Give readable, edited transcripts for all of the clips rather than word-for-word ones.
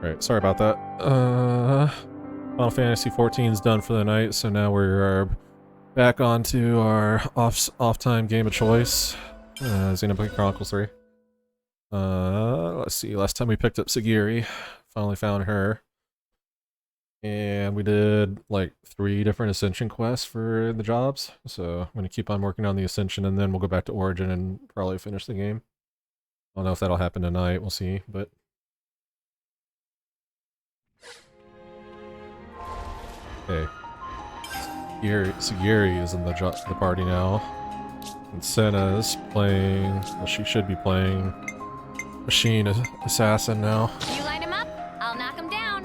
Right, sorry about that. Final Fantasy 14 is done for the night, so now we're back onto our off-time game of choice. Xenoblade Chronicles 3. Let's see, last time we picked up Sagiri. Finally found her. And we did like 3 different Ascension quests for the jobs. So I'm gonna keep on working on the Ascension and then we'll go back to Origin and probably finish the game. I don't know if that'll happen tonight, we'll see, but... Okay. Sagiri is in the party now. And Senna's playing... Well, she should be playing... Machine Assassin now. You line him up, I'll knock him down.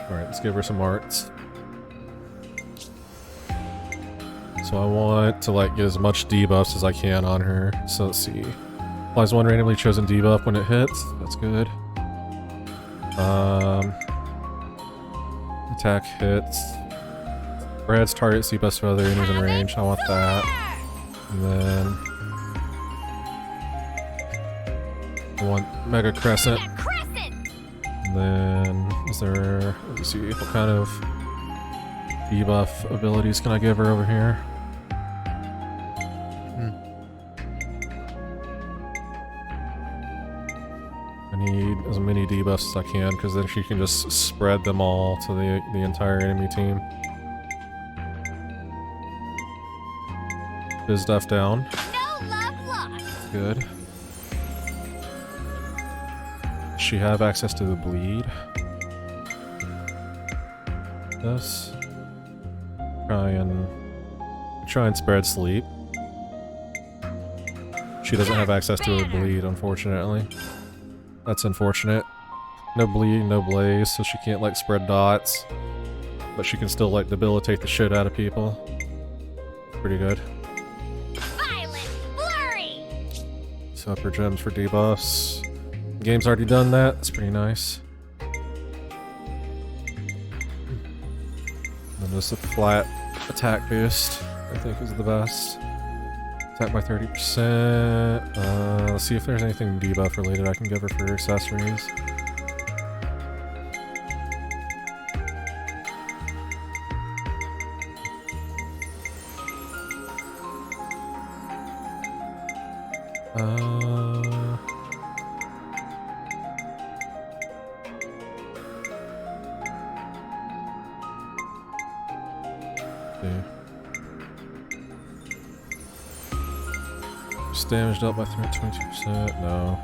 Alright, let's give her some arts. So I want to like get as much debuffs as I can on her. So let's see. Applies one randomly chosen debuff when it hits. That's good. Attack hits. Spreads target C-bus for other enemies in range. I want that. And then I want Mega Crescent. And then is there, let me see, what kind of debuff abilities can I give her over here? I need as many debuffs as I can because then she can just spread them all to the entire enemy team. Biz stuff down. No love lost. Good. Does she have access to the bleed? Yes. Try and spread sleep. She doesn't have access to her bleed, unfortunately. That's unfortunate. No bleed, no blaze, so she can't like spread dots. But she can still like debilitate the shit out of people. Pretty good. Violent flurry. So up her gems for debuffs. The game's already done that, that's pretty nice. And just a flat attack boost, I think is the best. Attack by 30%. Let's see if there's anything debuff related I can give her for accessories. Damage dealt by 22%. No.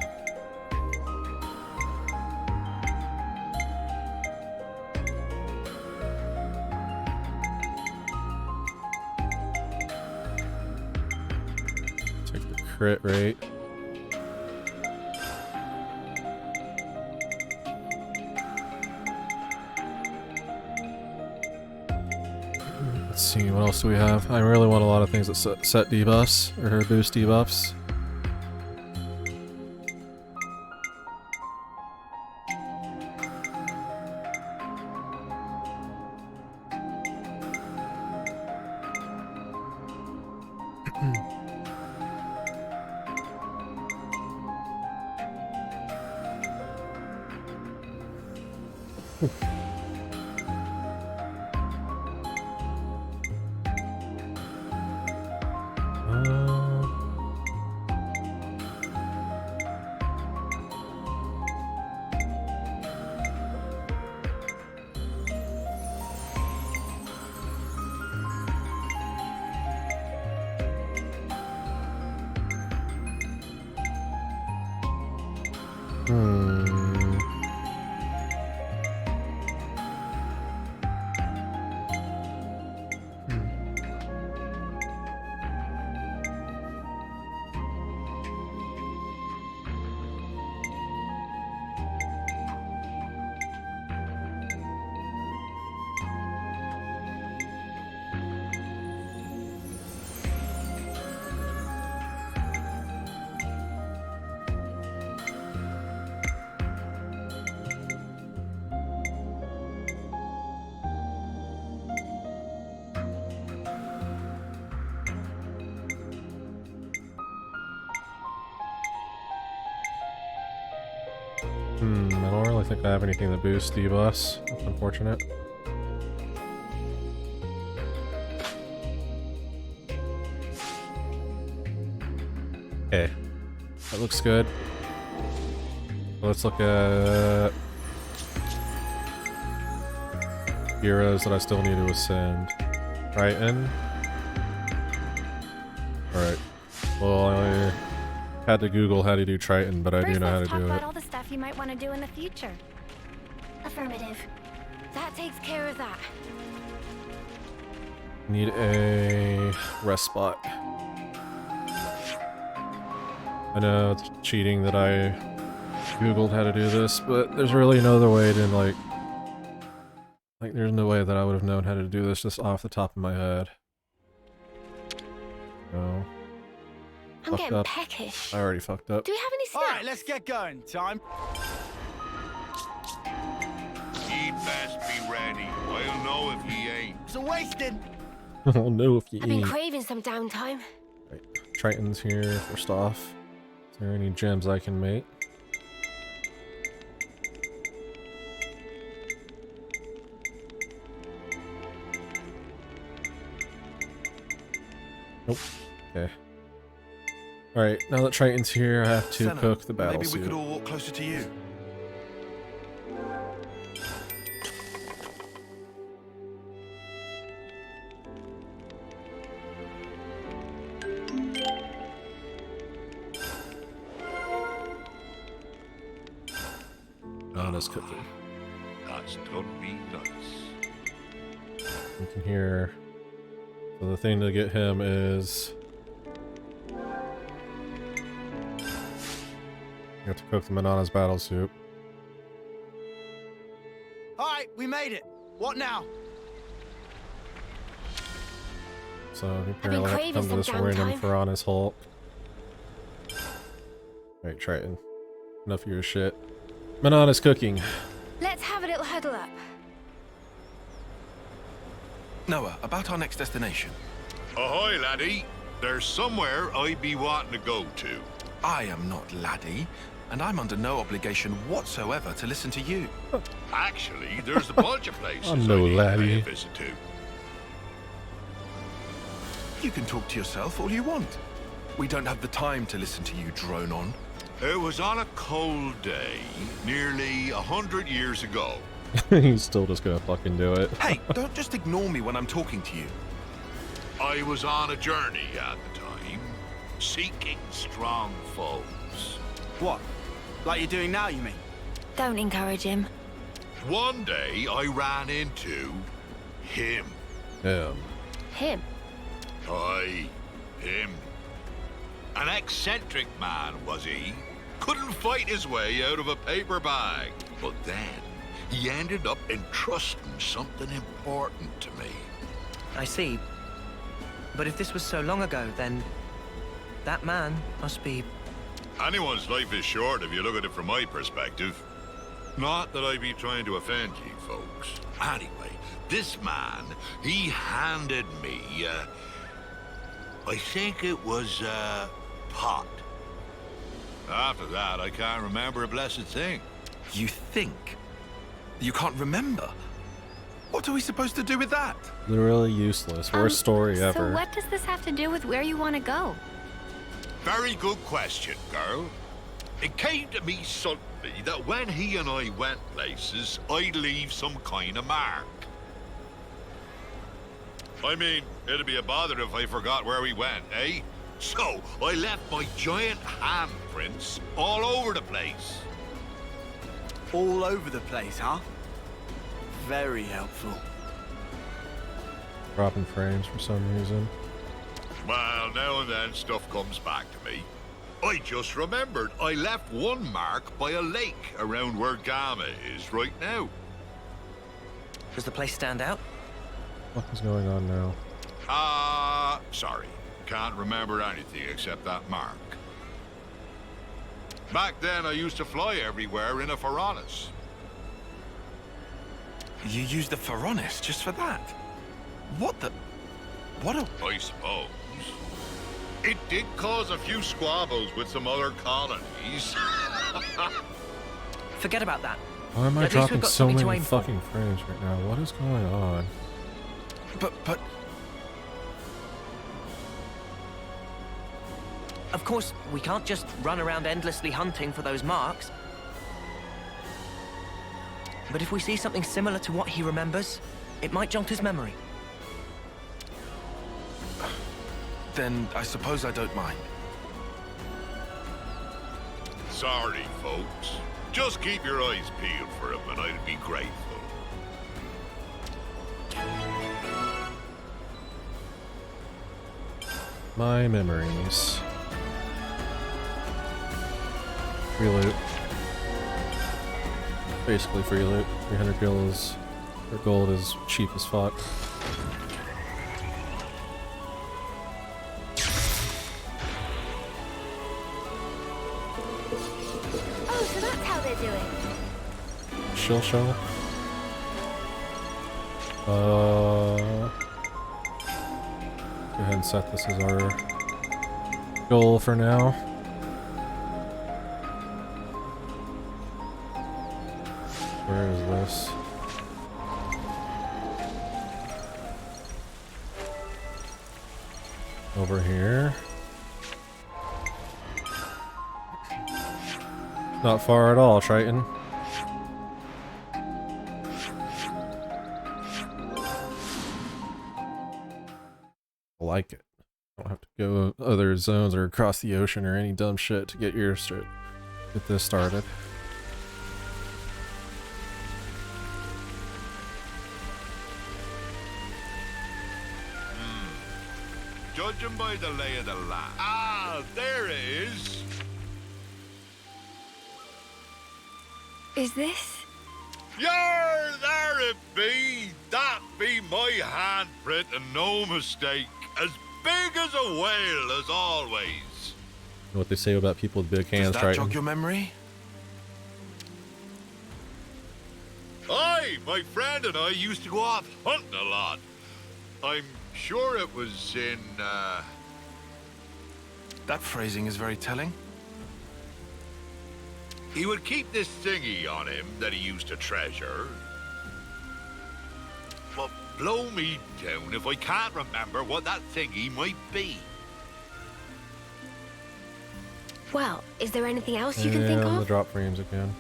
Take the crit rate. Let's see, what else do we have? I really want a lot of things that set debuffs, or boost debuffs. I don't really think I have anything that boosts debuffs. That's unfortunate. Okay. That looks good. Let's look at heroes that I still need to ascend. Triton. Alright. Well, I had to Google how to do Triton, but I do know how to talk do about it. all the stuff you might want to do in the future. Affirmative. That takes care of that. Need a rest spot. I know it's cheating that I Googled how to do this, but there's really no other way to like there's no way that I would have known how to do this just off the top of my head. No. I'm Fucked getting up. peckish. I already fucked up. Do we have any snacks? Alright, let's get going. Time. He best be ready. I'll know if he ain't. It's a wasting. I'll know if you I've been eat. craving some downtime. Right. Triton's here first off. Is there any gems I can make? Nope. Okay. Alright, now that Triton's here, I have to Senna, cook the battle maybe we suit. could all walk closer to you. Oh, that's cooking. That's done me nice. You can hear. So the thing to get him is you have to cook the Manana's battle soup. Alright, we made it. What now? So he apparently have to craving come to some this random downtime. Piranha's Hulk. Alright, Triton. Enough of your shit. Manana's cooking. Let's have a little huddle up. Noah, about our next destination. Ahoy, laddie. There's somewhere I be wanting to go to. I am not laddie, and I'm under no obligation whatsoever to listen to you. Actually, there's a bunch of places I'm no I need to pay laddie. a visit to. You can talk to yourself all you want. We don't have the time to listen to you drone on. It was on a cold day, nearly 100 years ago. He's still just gonna fucking do it. Hey, don't just ignore me when I'm talking to you. I was on a journey at the time, seeking strong foes. What? Like you're doing now, you mean? Don't encourage him. One day, I ran into him. Him. Him. Aye, him. An eccentric man, was he? Couldn't fight his way out of a paper bag. But then, he ended up entrusting something important to me. I see. But if this was so long ago, then that man must be... Anyone's life is short if you look at it from my perspective. Not that I be trying to offend you folks. Anyway, this man, he handed me, I think it was a pot. After that, I can't remember a blessed thing. You think? You can't remember? What are we supposed to do with that? Literally useless. Worst story So ever. what does this have to do with where you want to go? Very good question, girl. It came to me suddenly that when he and I went places, I'd leave some kind of mark. I mean, it'd be a bother if I forgot where we went, eh? So, I left my giant handprints all over the place. All over the place, huh? Very helpful. Dropping frames for some reason. Well, now and then stuff comes back to me. I just remembered I left one mark by a lake around where Gamma is right now. Does the place stand out? What is going on now? Sorry. Can't remember anything except that mark. Back then, I used to fly everywhere in a Pharaonis. You used the Pharaonis just for that? What the... What a... I suppose. It did cause a few squabbles with some other colonies. Forget about that. Why am I At least we've dropping got so something to many aim for. fucking frames right now? What is going on? But Of course, we can't just run around endlessly hunting for those marks. But if we see something similar to what he remembers, it might jog his memory. then I suppose I don't mind. Sorry, folks. Just keep your eyes peeled for him and I'll be grateful. My memories. Free loot. Basically free loot. 300 gills for gold is cheap as fuck. Oh, so that's how they're doing. Shill shell. Go ahead and set this as our goal for now. Where is this? Over here. Not far at all, Triton. I like it. Don't have to go other zones or across the ocean or any dumb shit to get yours to get this started. Judging by the lay of the land. Ah, there it is. Is this? Yar, there it be. That be my handprint and no mistake. As big as a whale as always. You know what they say about people with big hands, Does that Triton? jog your memory? Aye, my friend and I used to go off hunting a lot. I'm sure it was in, That phrasing is very telling. He would keep this thingy on him that he used to treasure. But blow me down if I can't remember what that thingy might be. Well, is there anything else you can think And the of? drop frames again.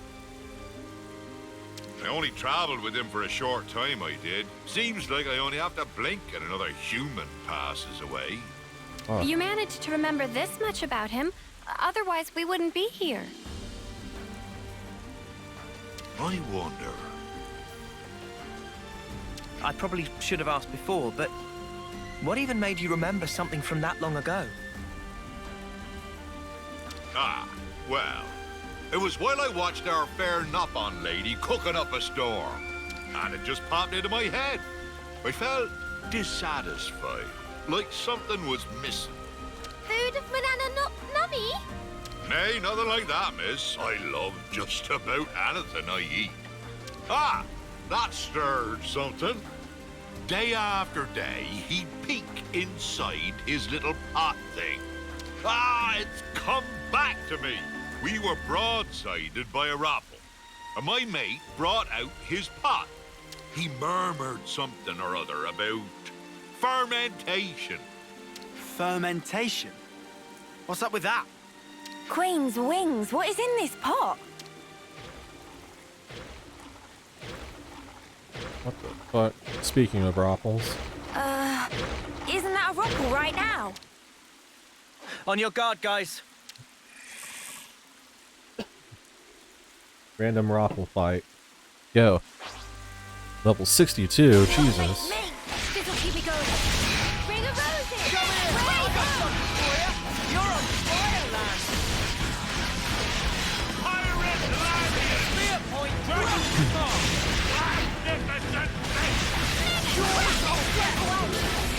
I only traveled with him for a short time, I did. Seems like I only have to blink and another human passes away. Oh. You managed to remember this much about him. Otherwise, we wouldn't be here. I wonder. I probably should have asked before, but what even made you remember something from that long ago? Ah, well, it was while I watched our fair Nop-on lady cooking up a storm, and it just popped into my head. I felt dissatisfied, like something was missing. Food of banana nummy? Nay, nothing like that, miss. I love just about anything I eat. Ah, that stirred something. Day after day, he'd peek inside his little pot thing. Ah, it's come back to me. We were broadsided by a raffle, and my mate brought out his pot. He murmured something or other about fermentation. Fermentation? What's up with that? Queen's wings, what is in this pot? What the fuck? Speaking of brothels. Isn't that a ruffle right now? On your guard, guys. Random raffle fight. Go. Level 62, Jesus. Me! This'll keep me going. Ring of roses! Come in! You're on fire, lad. Spear point,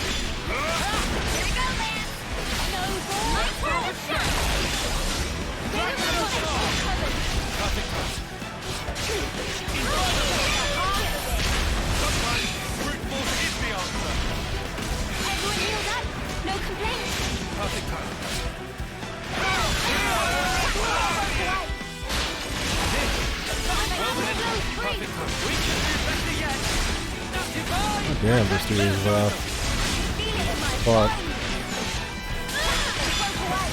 Here we go, man! No boy! Turn a shot! Ring of roses! Brute force is the answer. Damn, this dude is, Feel it in my fuck. bones. Broke away.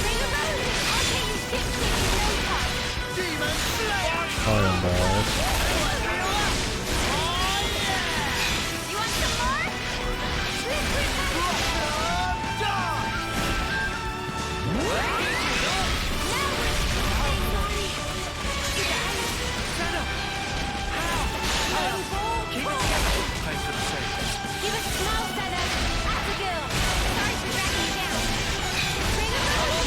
Bring around. I'll take you shit in no time. I am bad. You want some more? Thanks for the save. Give us a smile, Senna. That's a girl. Sorry for dragging you down. Bring around.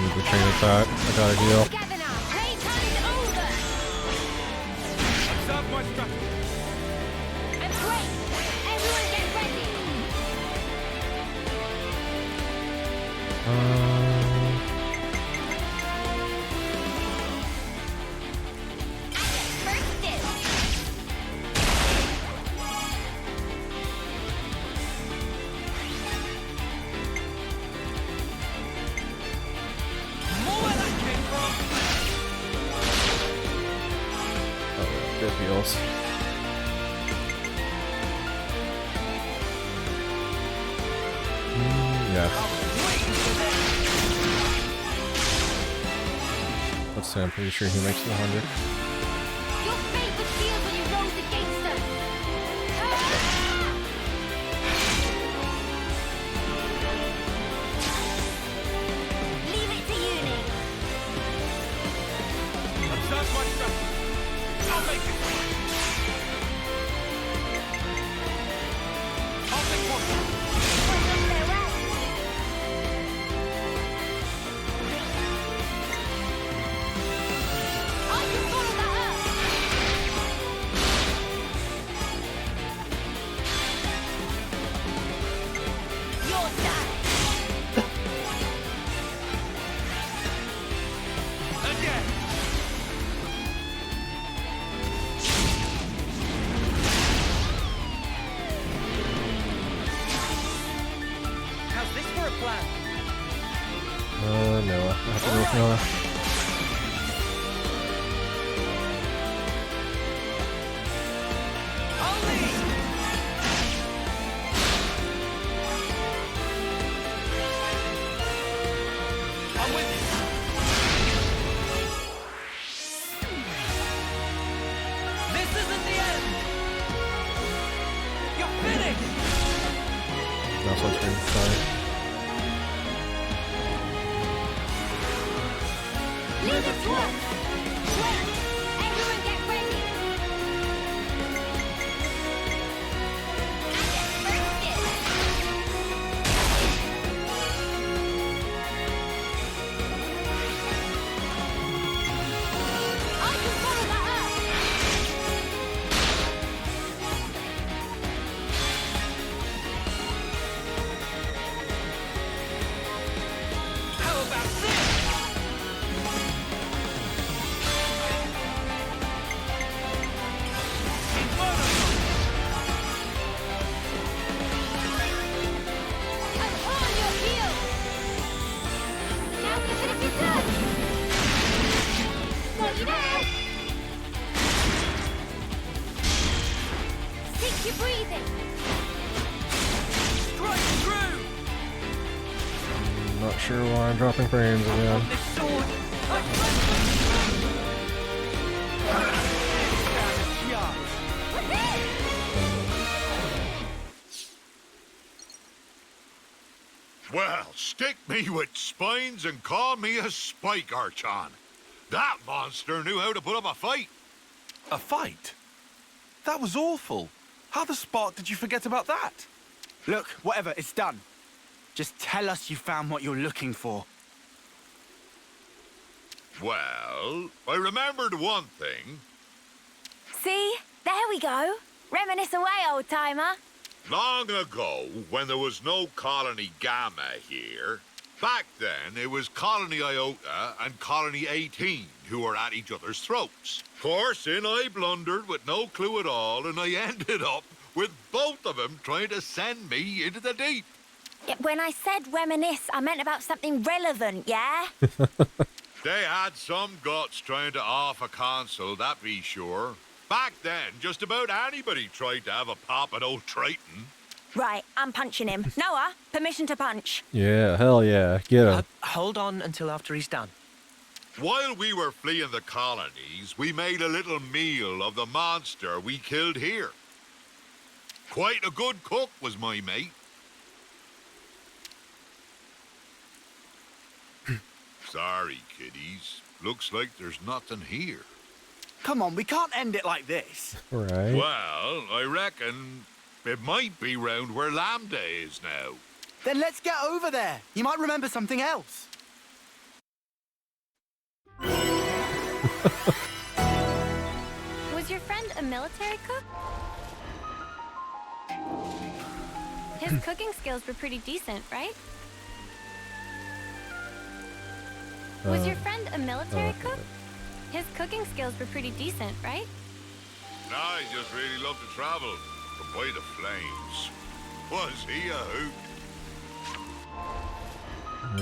Need to train it back. I got a heal. Together now. Playtime's over. Observe my strategy. And break. Everyone get ready. First dibs. Good heals. Yeah. Let's say I'm pretty sure he makes the 100. Your fate was sealed when you rose against us. Leave it to uni. Observe my strategy. I'll make it. I'll take one. Bring them their way. I can follow that up. You're done. Again. How's this for a plan? Noah. I have to go with Noah. I'll lead! I'm with you. This isn't the end! You're finished! That's what's pretty sorry. Leave it to us. Wait. Everyone get ready. First dibs. I can follow that up. How about this? I'm on your heels. Now to finish it up. Slow you down. Sink your breathing. Straight through! Not sure why I'm dropping frames again. This sword! Well, stick me with spines and call me a spike archon. That monster knew how to put up a fight. A fight? That was awful. How the spark did you forget about that? Look, whatever, it's done. Just tell us you found what you're looking for. Well, I remembered one thing. See? There we go. Reminisce away, old timer. Long ago, when there was no Colony Gamma here, back then it was Colony Iota and Colony 18 who were at each other's throats. Of course, in I blundered with no clue at all, and I ended up with both of them trying to send me into the deep. When I said reminisce, I meant about something relevant, yeah? They had some guts trying to off a console, that be sure. Back then, just about anybody tried to have a pop at old Triton. Right, I'm punching him. Noah, permission to punch. Yeah, hell yeah. Get him. Hold on until after he's done. While we were fleeing the colonies, we made a little meal of the monster we killed here. Quite a good cook was my mate. Sorry, kiddies. Looks like there's nothing here. Come on, we can't end it like this. Right. Well, I reckon it might be round where Lambda is now. Then let's get over there. You might remember something else. Was your friend a military cook? His cooking skills were pretty decent, right? Was your friend a military cook? His cooking skills were pretty decent, right? No, he just really loved to travel. From by the flames. Was he a hoot?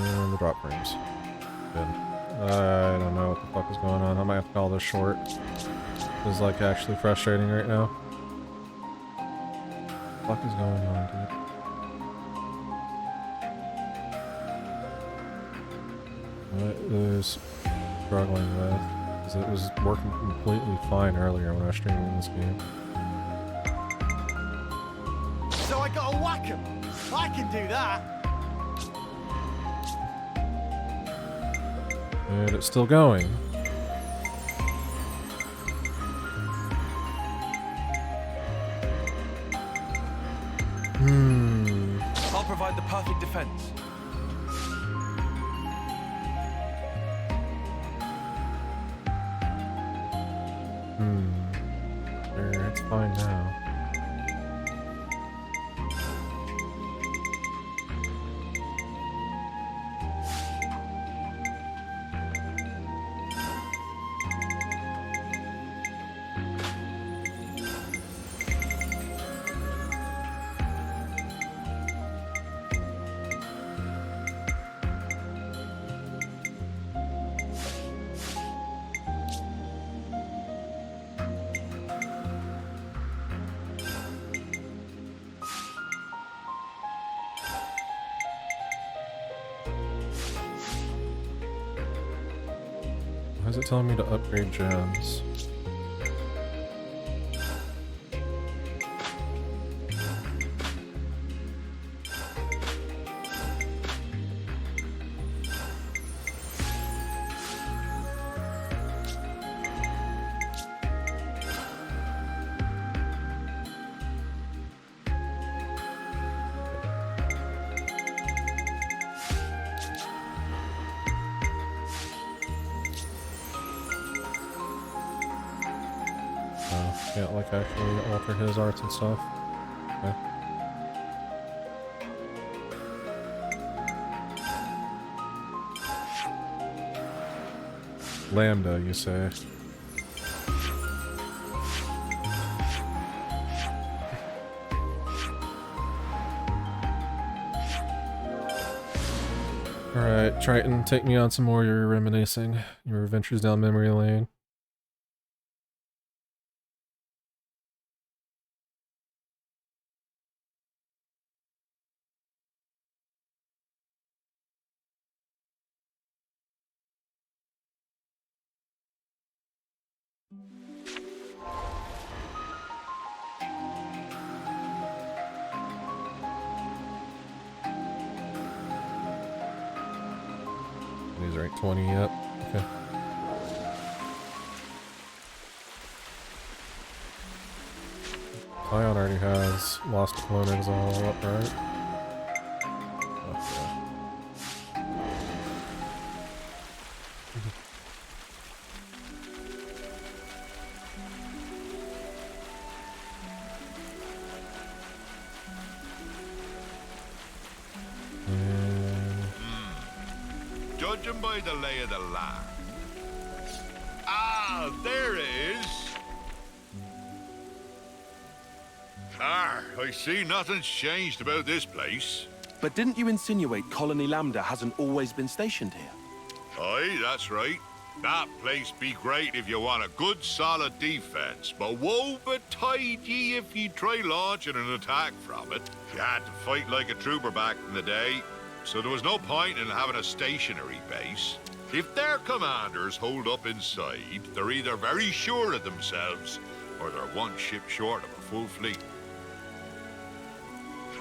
And the drop frames. Good. I don't know what the fuck is going on. I might have to call this short. This is like actually frustrating right now. What the fuck is going on, dude? What is struggling with? Because it was working completely fine earlier when I was streaming this game. So I gotta whack him. I can do that. And it's still going. I'll provide the perfect defense. Sure, it's fine now. Why is it telling me to upgrade gems? Can't like actually alter his arts and stuff. Okay. Lambda, you say? Alright, Triton, take me on some more of your reminiscing, your adventures down memory lane. These are at 20 yet. Okay. Ion already has Lost Clone Exile up, right? Okay. Judging by the lay of the land. Ah, there it is. I see nothing's changed about this place. But didn't you insinuate Colony Lambda hasn't always been stationed here? Aye, that's right. That place be great if you want a good solid defense, but woe betide ye if ye try launching an attack from it. You had to fight like a trooper back in the day, so there was no point in having a stationary base. If their commanders hold up inside, they're either very sure of themselves, or they're one ship short of a full fleet.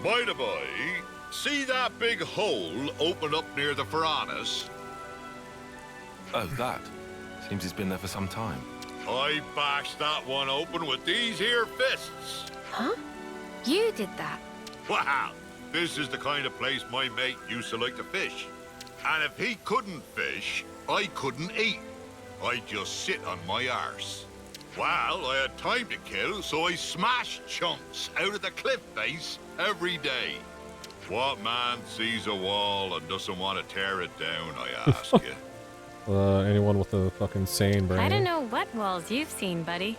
By the by, see that big hole open up near the Piranhas? Oh, that. Seems it's been there for some time. I bashed that one open with these here fists. Huh? You did that? Wow, this is the kind of place my mate used to like to fish. And if he couldn't fish, I couldn't eat. I'd just sit on my arse. Well, I had time to kill, so I smashed chunks out of the cliff face every day. What man sees a wall and doesn't want to tear it down, I ask you? Anyone with a fucking sane brain. I don't know what walls you've seen, buddy.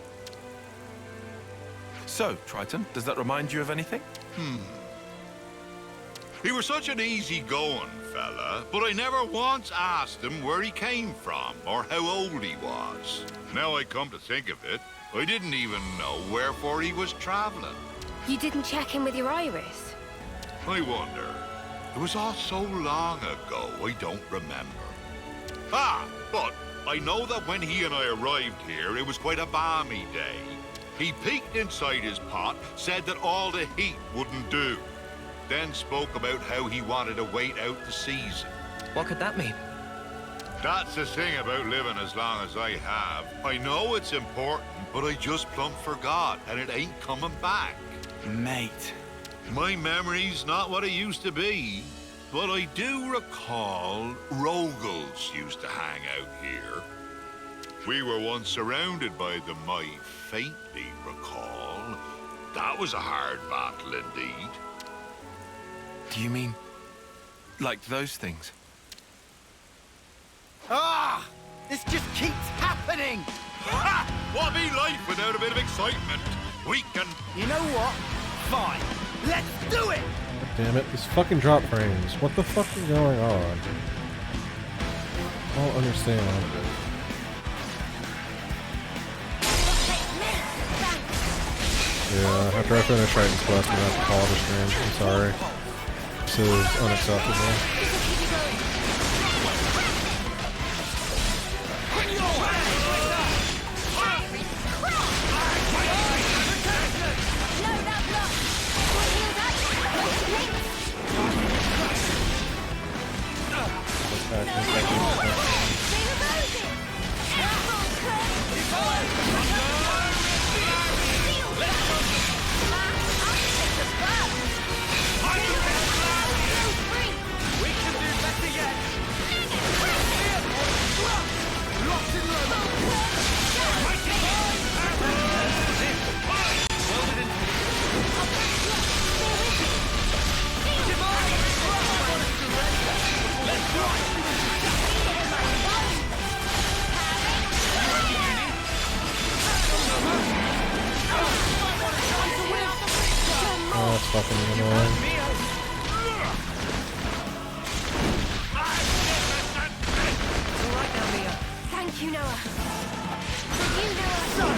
So, Triton, does that remind you of anything? He was such an easy-going fella, but I never once asked him where he came from or how old he was. Now I come to think of it, I didn't even know wherefore he was traveling. You didn't check in with your iris? I wonder. It was all so long ago, I don't remember. Ah, but I know that when he and I arrived here, it was quite a balmy day. He peeked inside his pot, said that all the heat wouldn't do. Then spoke about how he wanted to wait out the season. What could that mean? That's the thing about living as long as I have. I know it's important, but I just plumb forgot, and it ain't coming back. Mate. My memory's not what it used to be, but I do recall Rogals used to hang out here. We were once surrounded by them, I faintly recall. That was a hard battle indeed. Do you mean... like those things? Ah! This just keeps happening! Ha! What be life without a bit of excitement? We can... You know what? Fine. Let's do it! Damn it, these fucking drop frames. What the fuck is going on? I don't understand. Yeah, after I finish Triton's quest, I'm gonna have to call the stream. I'm sorry. This is unacceptable. Oh, that's fucking annoying. Thank you, Noah. You, Noah.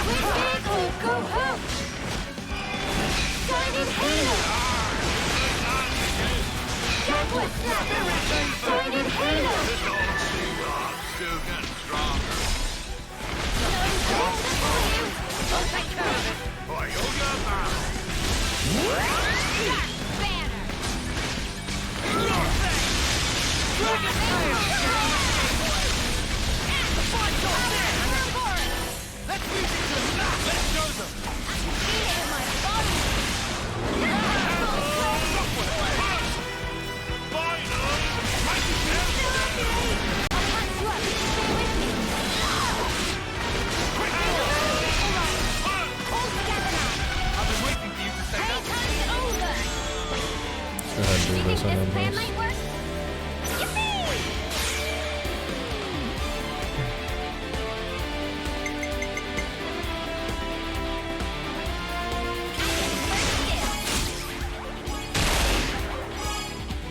We're big or go home. Shining Halo. Jaguar Snap. Shining Halo. Still getting stronger. Boy, you'll get out. Go ahead and do this, I know this.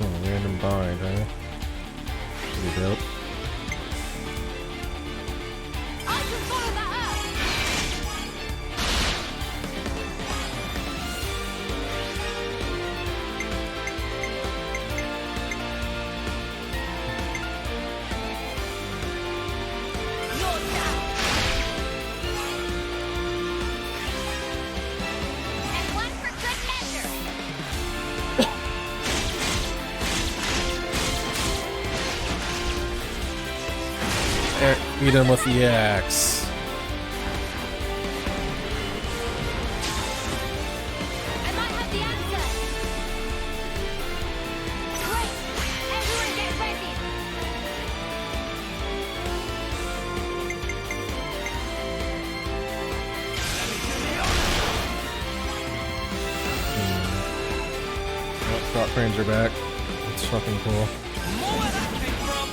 Oh, random bind, huh? Pretty dope. Beat him with the axe. I might have the answer. Great! Everyone get ready. Oh, shot frames are back. It's fucking cool. More where that came from.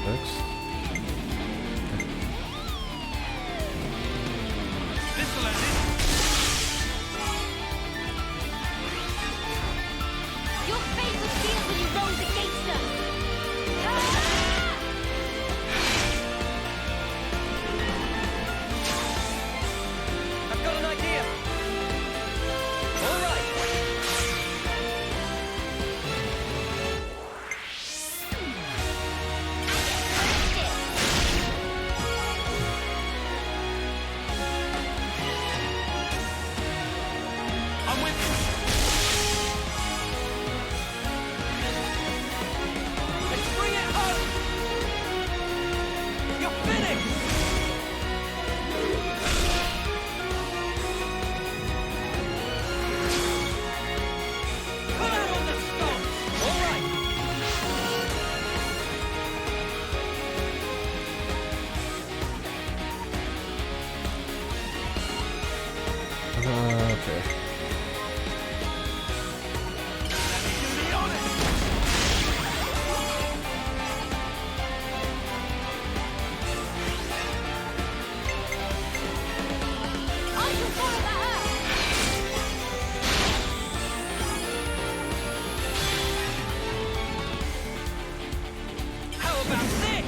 Next. This'll end it. Your fate was sealed when you rose against us. I've got an idea. All right. I'm with you. Let's bring it home. You're finished. Come out on the stone. All right. Okay. Be honest. I can follow that up. How about this?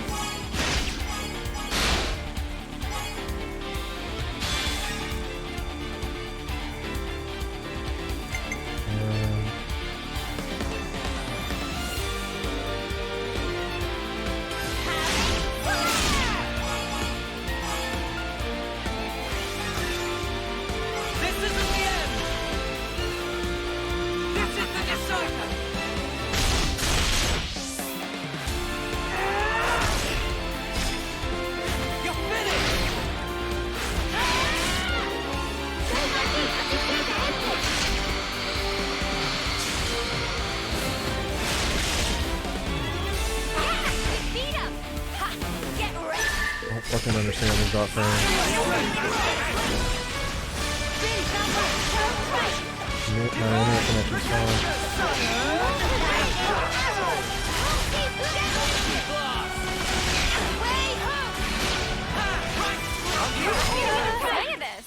This isn't the end. This is the decider. You're finished. Beat him. Ha! Get ready. I don't fucking understand these dot frames. Finish that one. Right. My internet connection's fine. Way home. Say this.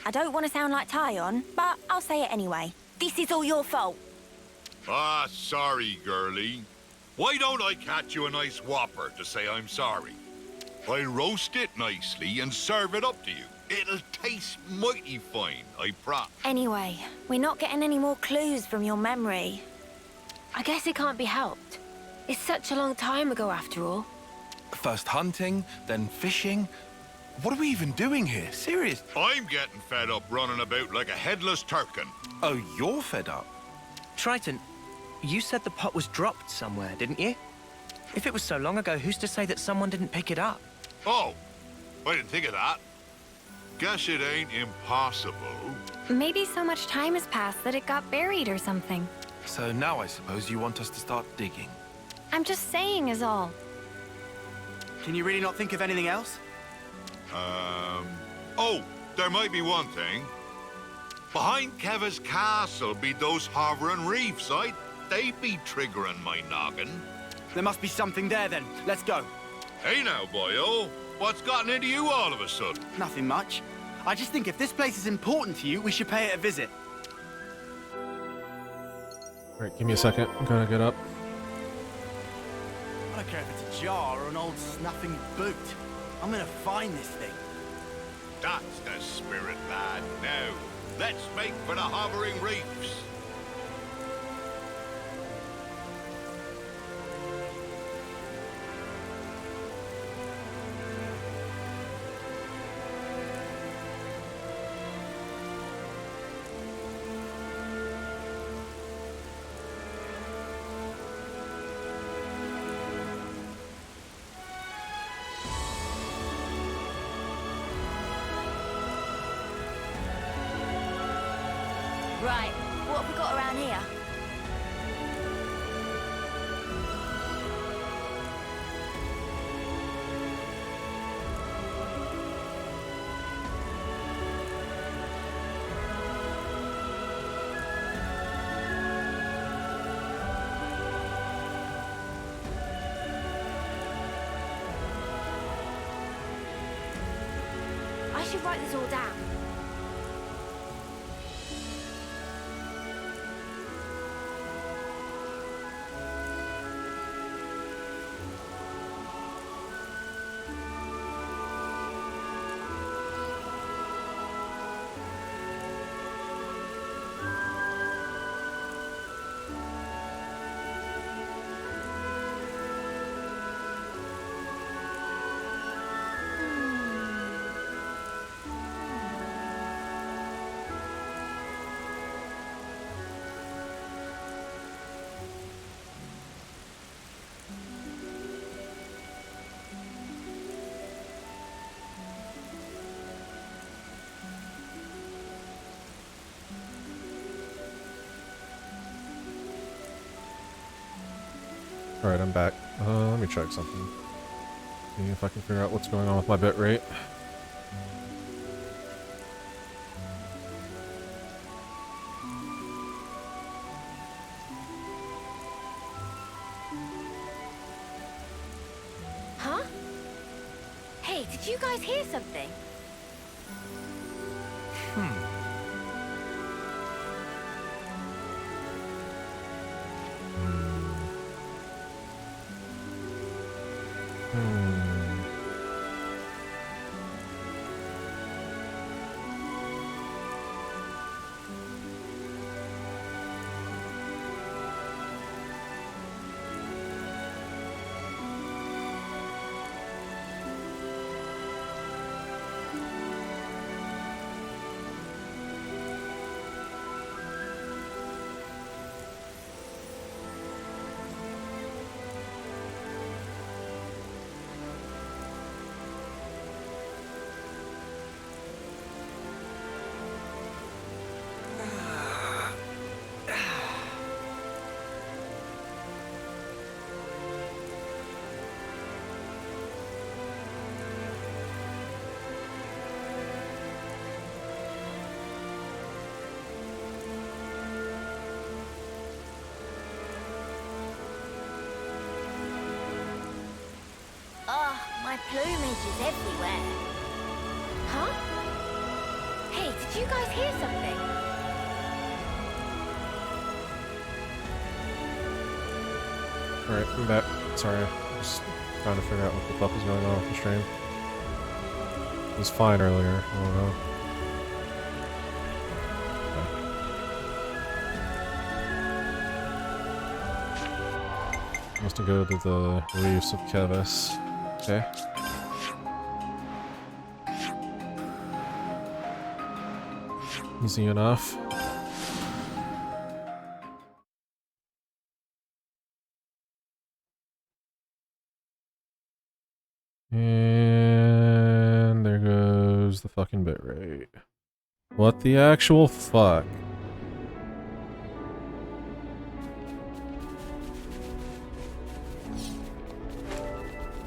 I don't want to sound like Tyon, but I'll say it anyway. This is all your fault. Ah, sorry, girlie. Why don't I catch you a nice whopper to say I'm sorry? I'll roast it nicely and serve it up to you. It'll taste mighty fine, I promise. Anyway, we're not getting any more clues from your memory. I guess it can't be helped. It's such a long time ago after all. First hunting, then fishing. What are we even doing here? Serious? I'm getting fed up running about like a headless turkin. Oh, you're fed up. Triton, you said the pot was dropped somewhere, didn't you? If it was so long ago, who's to say that someone didn't pick it up? Oh, I didn't think of that. Guess it ain't impossible. Maybe so much time has passed that it got buried or something. So now I suppose you want us to start digging. I'm just saying is all. Can you really not think of anything else? Oh, there might be one thing. Behind Keva's castle be those hovering reefs, they be triggering my noggin. There must be something there then. Let's go. Hey now, boyo. What's gotten into you all of a sudden? Nothing much. I just think if this place is important to you, we should pay it a visit. Alright, give me a second. I'm gonna get up. I don't care if it's a jar or an old snuffing boot. I'm gonna find this thing. That's the spirit, lad. Now, let's make for the hovering reefs. Right, what have we got around here? I should write this all down. Alright, I'm back. Let me check something. See if I can figure out what's going on with my bitrate. Huh? Hey, did you guys hear something? My plumage is everywhere. Huh? Hey, did you guys hear something? Alright, I'm back. Sorry, just trying to figure out what the fuck is going on with the stream. It was fine earlier, I don't know. Must go to the reefs of Kevis. Okay. Easy enough. And there goes the fucking bitrate. What the actual fuck?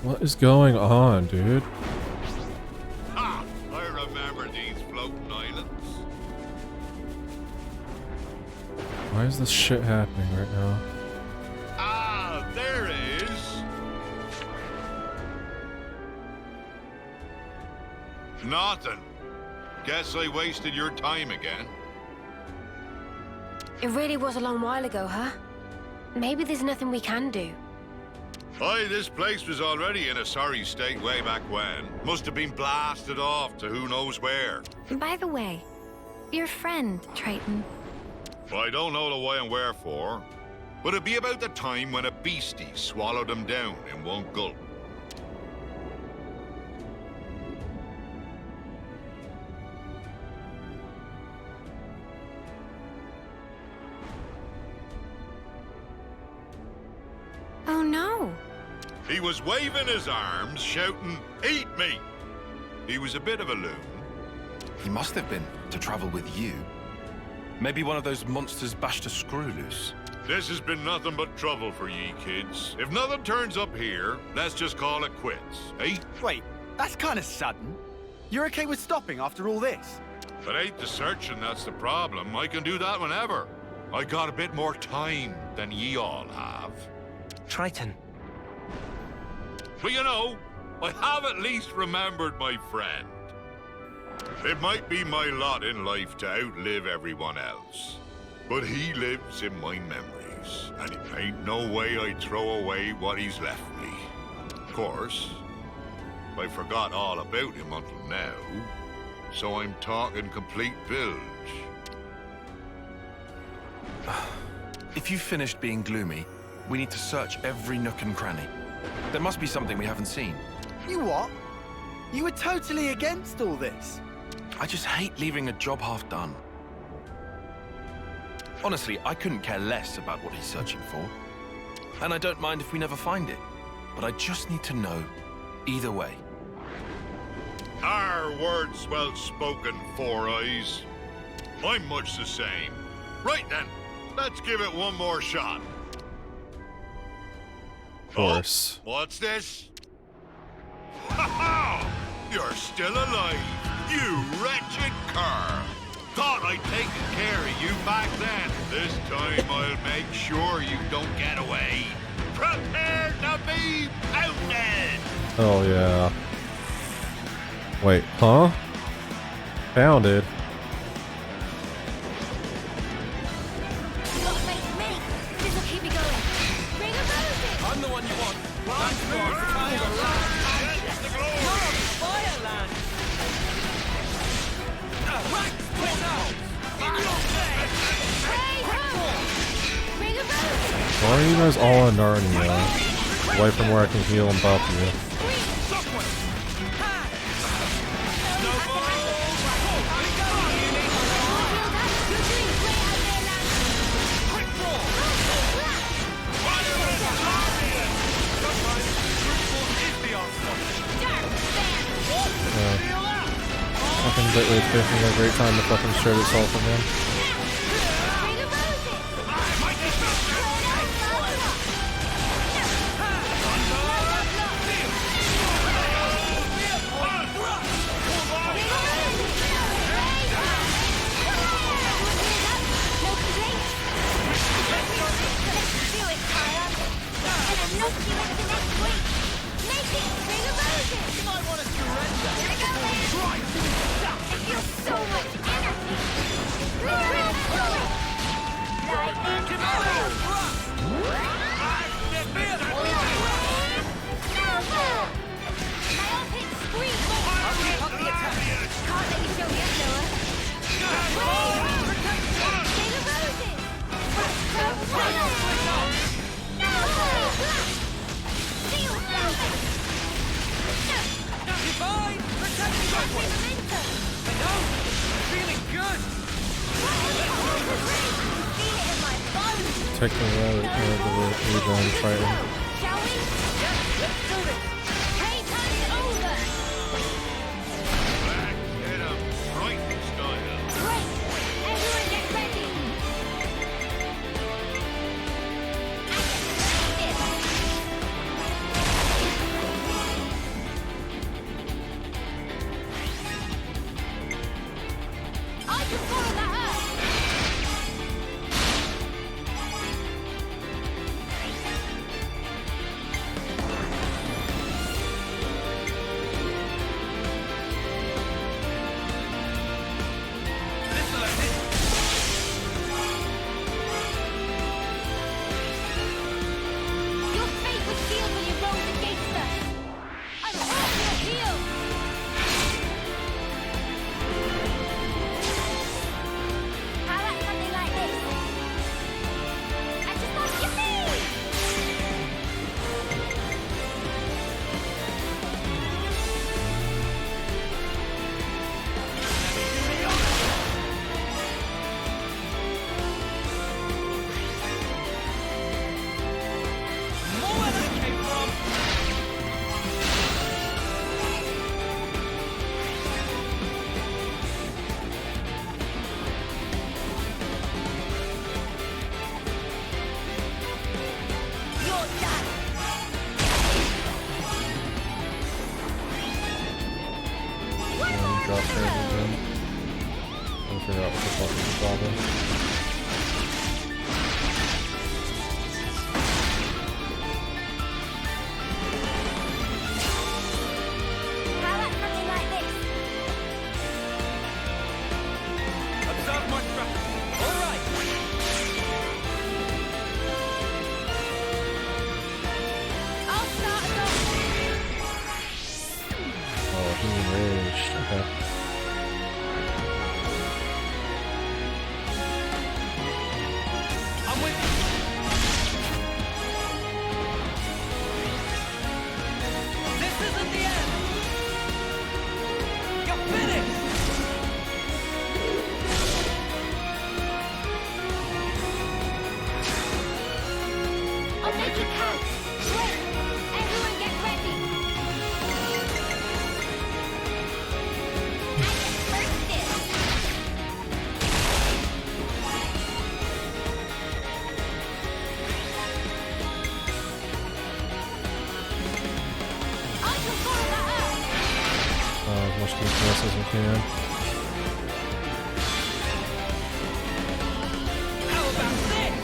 What is going on, dude? Ah, I remember these floating islands. Why is this shit happening right now? Ah, there it is. Nothing. Guess I wasted your time again. It really was a long while ago, huh? Maybe there's nothing we can do. Aye, this place was already in a sorry state way back when. Must have been blasted off to who knows where. By the way, your friend, Triton. Well, I don't know the why and wherefore, but it'd be about the time when a beastie swallowed him down in one gulp. Oh no! He was waving his arms, shouting, "Eat me!" He was a bit of a loon. He must have been, to travel with you. Maybe one of those monsters bashed a screw loose. This has been nothing but trouble for ye kids. If nothing turns up here, let's just call it quits, eh? Wait, that's kind of sudden. You're okay with stopping after all this? But ain't the searching that's the problem. I can do that whenever. I got a bit more time than ye all have. Triton. But you know, I have at least remembered my friend. It might be my lot in life to outlive everyone else, but he lives in my memories, and it ain't no way I'd throw away what he's left me. Of course, I forgot all about him until now, so I'm talking complete bilge. If you've finished being gloomy, we need to search every nook and cranny. There must be something we haven't seen. You what? You were totally against all this. I just hate leaving a job half done. Honestly, I couldn't care less about what he's searching for. And I don't mind if we never find it. But I just need to know either way. Our words well spoken, Four Eyes. I'm much the same. Right then, let's give it one more shot. Of course. Oh, what's this? Ha ha! You're still alive, you wretched cur! Thought I'd taken care of you back then. This time I'll make sure you don't get away. Prepare to be pounded! Oh yeah. Wait, huh? Founded. You got faith in me. This will keep me going. Bring a Moses! I'm the one you want. That's more Fireland. Right, split out. Hey, ho! Bring a Moses! Why are you guys all in Narnia? Away from where I can heal and buff you. Fucking Gateway fishing a great time to fucking shred itself again. Take the road the Triton. Shall we? Yep, let's do this. Hey, time's over. Back at 'em, Triton style. Great. Everyone get ready. I can follow that up. drop straight in. Trying to figure out what the fuck is the problem. How about something like this? Observe my strategy. All right. I'll start us off. Oh, he enraged. Okay. I'm with you. This isn't the end. You're finished. I'll make it count. Wait. Everyone get ready. First this. I can follow that up. As much DPS as we can. How about this?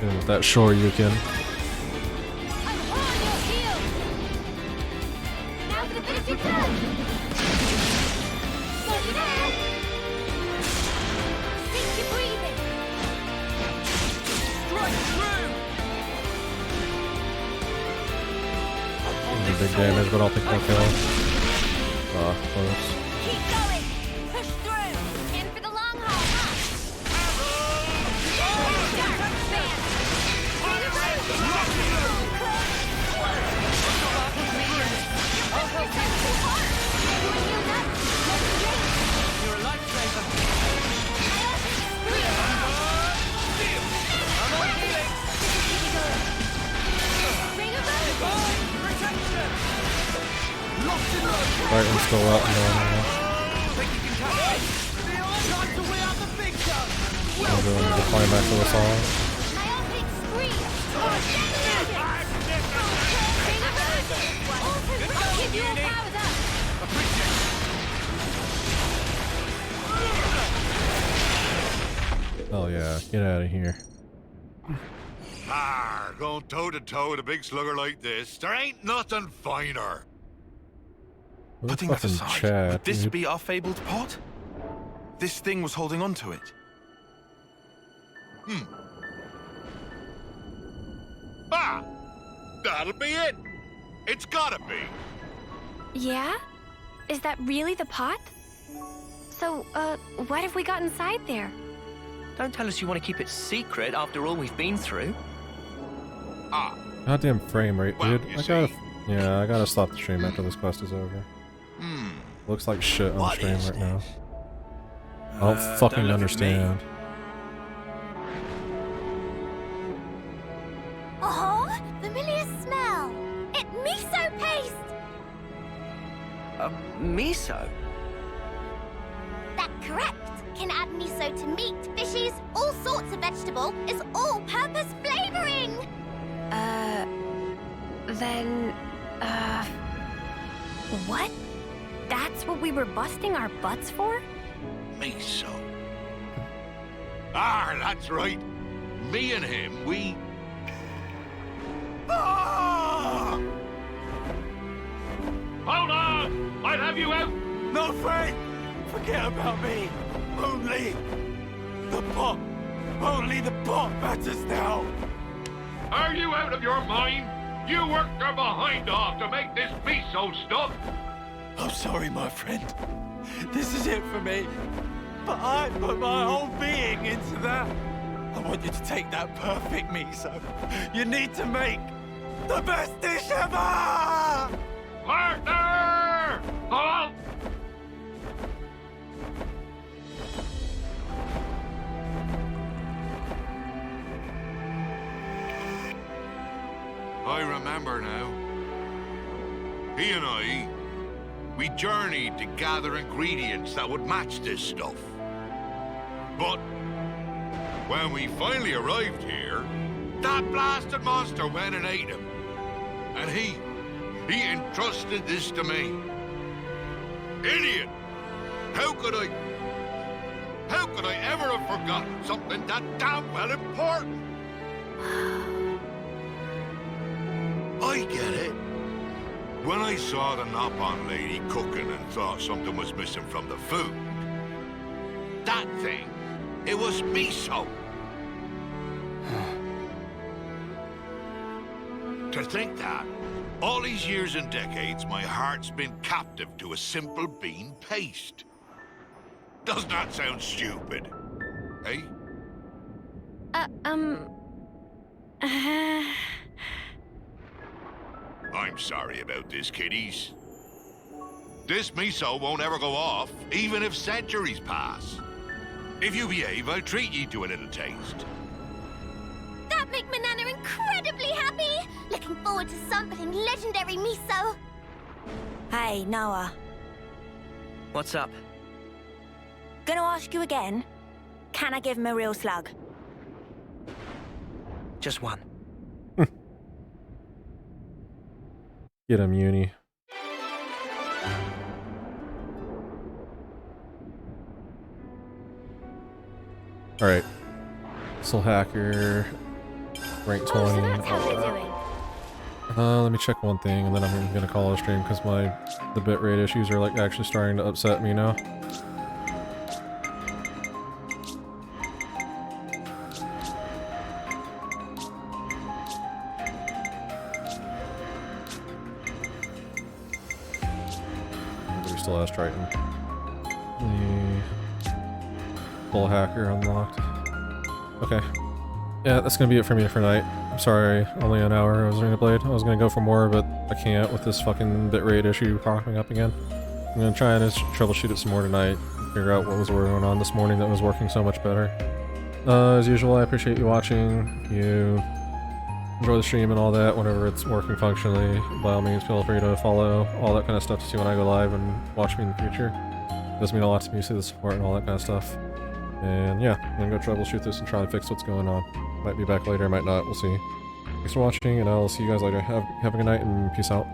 And with that shore you can. I'm on your heel. Now for the finishing touch. Slow it down. Sink your breathing. Strike through. Big damage, but I don't think they'll kill. Close. Keep going. Push through. In for the long haul, huh? Sharp fan. Bring it right. I'll help you. Everyone healed up. Let's drink. You're a lifesaver. I also scream. I'm on healing. Keep it going. Bring it back. Divine protection. Locked in low. Triton's still out and down now. Think you can catch it? Time to weigh out the big gun. I'm doing the climax of the song. Ionic scream. Bring it back. I'll keep you all powered up. Oh yeah, get out of here. Ah, going toe to toe with a big slugger like this, there ain't nothing finer. Where's Putting that fucking aside, Chad? would this be our fabled pot? This thing was holding on to it. Ah, that'll be it. It's gotta be. Yeah? Is that really the pot? So, what have we got inside there? Don't tell us you want to keep it secret after all we've been through. Ah, Goddamn frame rate, Well, dude. you I gotta, see. yeah, I gotta stop the stream after this quest is over. Looks like shit on What stream is right now. this? I don't fucking don't look at me. understand. Oh, familiar smell. It's miso paste. Miso? That's correct. Can add miso to meat, fishes, all sorts of vegetable. It's all-purpose flavoring. What? That's what we were busting our butts for? Me so. Ah, that's right. Me and him, we... Ah! Hold on! I'll have you out! No, Frank! Forget about me. Only the pot. Only the pot matters now. Are you out of your mind? You worked your behind off to make this miso stuff! I'm sorry, my friend. This is it for me. But I put my whole being into that. I want you to take that perfect miso. You need to make the best dish ever! Partner! Halt! I remember now. He and I, we journeyed to gather ingredients that would match this stuff. But When we finally arrived here, that blasted monster went and ate him. And he entrusted this to me. Idiot! How could I ever have forgotten something that damn well important? I get it. When I saw the Nopon lady cooking and thought something was missing from the food, that thing, it was miso. To think that, all these years and decades, my heart's been captive to a simple bean paste. Doesn't that sound stupid? Eh? I'm sorry about this, kiddies. This miso won't ever go off, even if centuries pass. If you behave, I'll treat ye to a little taste. That make my Nana incredibly happy! Looking forward to sampling legendary miso! Hey, Noah. What's up? Gonna ask you again. Can I give him a real slug? Just one. Get him, Uni. Alright. Soulhacker. Rank 20. Oh, so that's how we're doing. Let me check one thing and then I'm gonna call it a stream because the bitrate issues are like actually starting to upset me now. We still has Triton. The Soulhacker unlocked. Okay. Yeah, that's gonna be it for me for tonight. I'm sorry, only an hour of Xenoblade. I was gonna go for more, but I can't with this fucking bitrate issue popping up again. I'm gonna try and just troubleshoot it some more tonight, figure out what was going on this morning that was working so much better. As usual, I appreciate you watching. If you enjoy the stream and all that, whenever it's working functionally, by all means feel free to follow, all that kind of stuff to see when I go live and watch me in the future. It does mean a lot to me, see the support and all that kind of stuff. And yeah, I'm gonna go troubleshoot this and try and fix what's going on. Might be back later, might not, we'll see. Thanks for watching, and I'll see you guys later. Have a good night, and peace out.